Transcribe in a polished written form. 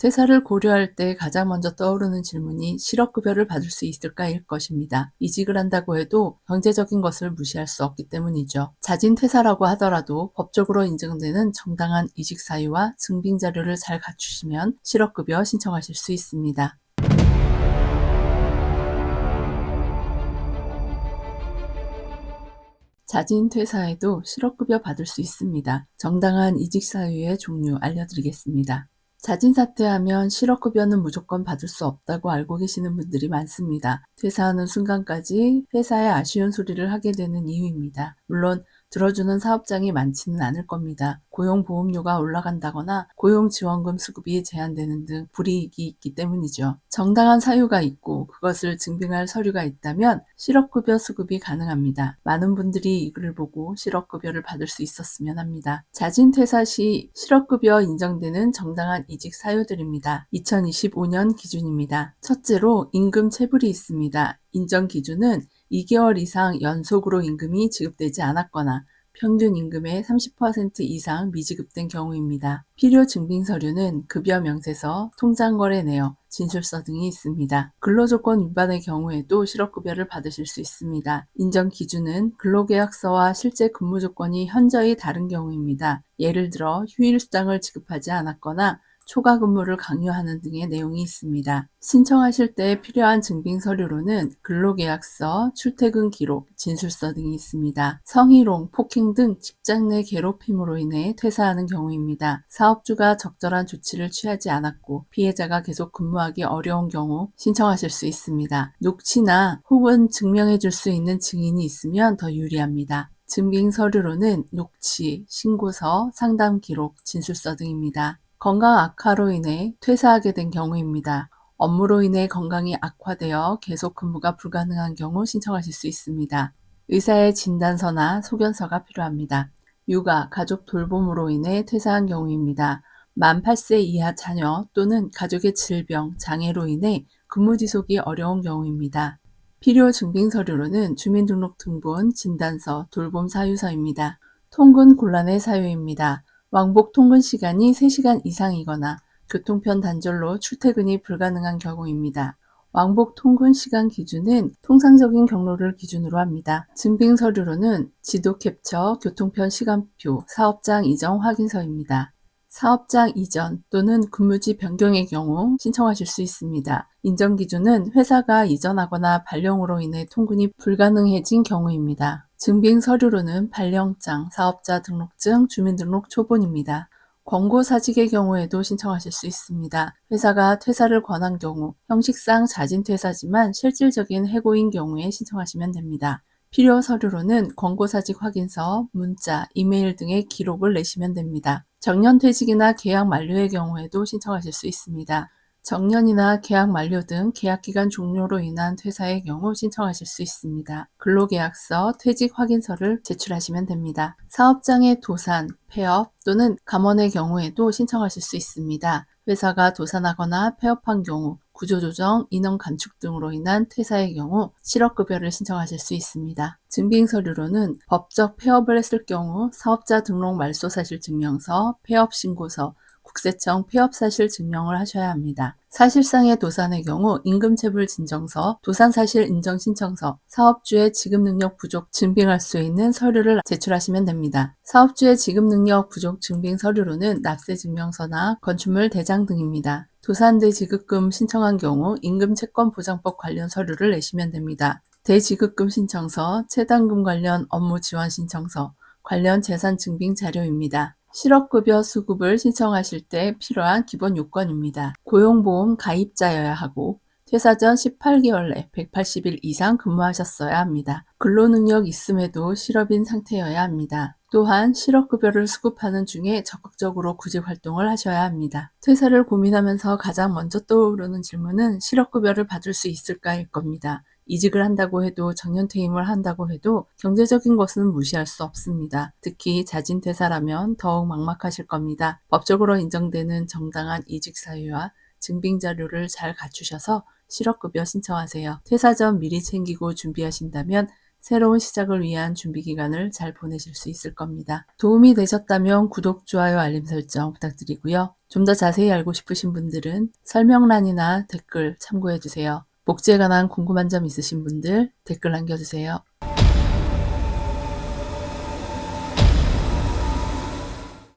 퇴사를 고려할 때 가장 먼저 떠오르는 질문이 실업급여를 받을 수 있을까일 것입니다. 이직을 한다고 해도 경제적인 것을 무시할 수 없기 때문이죠. 자진 퇴사라고 하더라도 법적으로 인정되는 정당한 이직 사유와 증빙 자료를 잘 갖추시면 실업급여 신청하실 수 있습니다. 자진 퇴사에도 실업급여 받을 수 있습니다. 정당한 이직 사유의 종류 알려드리겠습니다. 자진 사퇴하면 실업급여는 무조건 받을 수 없다고 알고 계시는 분들이 많습니다. 퇴사하는 순간까지 회사에 아쉬운 소리를 하게 되는 이유입니다. 물론 들어주는 사업장이 많지는 않을 겁니다. 고용보험료가 올라간다거나 고용지원금 수급이 제한되는 등 불이익이 있기 때문이죠. 정당한 사유가 있고 그것을 증빙할 서류가 있다면 실업급여 수급이 가능합니다. 많은 분들이 이 글을 보고 실업급여를 받을 수 있었으면 합니다. 자진 퇴사 시 실업급여 인정되는 정당한 이직 사유들입니다. 2025년 기준입니다. 첫째로 임금 체불이 있습니다. 인정 기준은 2개월 이상 연속으로 임금이 지급되지 않았거나 평균 임금의 30% 이상 미지급된 경우입니다. 필요 증빙 서류는 급여 명세서, 통장거래 내역, 진술서 등이 있습니다. 근로조건 위반의 경우에도 실업급여를 받으실 수 있습니다. 인정 기준은 근로계약서와 실제 근무 조건이 현저히 다른 경우입니다. 예를 들어 휴일수당을 지급하지 않았거나 초과 근무를 강요하는 등의 내용이 있습니다. 신청하실 때 필요한 증빙 서류로는 근로계약서, 출퇴근 기록, 진술서 등이 있습니다. 성희롱, 폭행 등 직장 내 괴롭힘으로 인해 퇴사하는 경우입니다. 사업주가 적절한 조치를 취하지 않았고 피해자가 계속 근무하기 어려운 경우 신청하실 수 있습니다. 녹취나 혹은 증명해 줄 수 있는 증인이 있으면 더 유리합니다. 증빙 서류로는 녹취, 신고서, 상담 기록, 진술서 등입니다. 건강 악화로 인해 퇴사하게 된 경우입니다. 업무로 인해 건강이 악화되어 계속 근무가 불가능한 경우 신청하실 수 있습니다. 의사의 진단서나 소견서가 필요합니다. 육아, 가족 돌봄으로 인해 퇴사한 경우입니다. 만 8세 이하 자녀 또는 가족의 질병, 장애로 인해 근무 지속이 어려운 경우입니다. 필요 증빙 서류로는 주민등록 등본, 진단서, 돌봄 사유서입니다. 통근 곤란의 사유입니다. 왕복 통근 시간이 3시간 이상이거나 교통편 단절로 출퇴근이 불가능한 경우입니다. 왕복 통근 시간 기준은 통상적인 경로를 기준으로 합니다. 증빙 서류로는 지도 캡처, 교통편 시간표, 사업장 이전 확인서입니다. 사업장 이전 또는 근무지 변경의 경우 신청하실 수 있습니다. 인정 기준은 회사가 이전하거나 발령으로 인해 통근이 불가능해진 경우입니다. 증빙 서류로는 발령장, 사업자 등록증, 주민등록 초본입니다. 권고사직의 경우에도 신청하실 수 있습니다. 회사가 퇴사를 권한 경우, 형식상 자진 퇴사지만 실질적인 해고인 경우에 신청하시면 됩니다. 필요 서류로는 권고사직 확인서, 문자, 이메일 등의 기록을 내시면 됩니다. 정년퇴직이나 계약 만료의 경우에도 신청하실 수 있습니다. 정년이나 계약 만료 등 계약기간 종료로 인한 퇴사의 경우 신청하실 수 있습니다. 근로계약서, 퇴직 확인서를 제출하시면 됩니다. 사업장의 도산, 폐업 또는 감원의 경우에도 신청하실 수 있습니다. 회사가 도산하거나 폐업한 경우, 구조조정, 인원 감축 등으로 인한 퇴사의 경우 실업급여를 신청하실 수 있습니다. 증빙 서류로는 법적 폐업을 했을 경우 사업자 등록 말소 사실 증명서, 폐업 신고서, 국세청 폐업사실 증명을 하셔야 합니다. 사실상의 도산의 경우 임금체불 진정서, 도산사실 인정신청서, 사업주의 지급능력 부족 증빙할 수 있는 서류를 제출하시면 됩니다. 사업주의 지급능력 부족 증빙 서류로는 납세증명서나 건축물 대장 등입니다. 도산 대지급금 신청한 경우 임금채권보장법 관련 서류를 내시면 됩니다. 대지급금 신청서, 체당금 관련 업무 지원 신청서, 관련 재산 증빙 자료입니다. 실업급여 수급을 신청하실 때 필요한 기본 요건입니다. 고용보험 가입자여야 하고 퇴사 전 18개월 내 180일 이상 근무하셨어야 합니다. 근로능력 있음에도 실업인 상태여야 합니다. 또한 실업급여를 수급하는 중에 적극적으로 구직 활동을 하셔야 합니다. 퇴사를 고민하면서 가장 먼저 떠오르는 질문은 실업급여를 받을 수 있을까일 겁니다. 이직을 한다고 해도 정년퇴임을 한다고 해도 경제적인 것은 무시할 수 없습니다. 특히 자진퇴사라면 더욱 막막하실 겁니다. 법적으로 인정되는 정당한 이직 사유와 증빙 자료를 잘 갖추셔서 실업급여 신청하세요. 퇴사 전 미리 챙기고 준비하신다면 새로운 시작을 위한 준비 기간을 잘 보내실 수 있을 겁니다. 도움이 되셨다면 구독, 좋아요, 알림 설정 부탁드리고요. 좀 더 자세히 알고 싶으신 분들은 설명란이나 댓글 참고해 주세요. 복지에 관한 궁금한 점 있으신 분들 댓글 남겨주세요.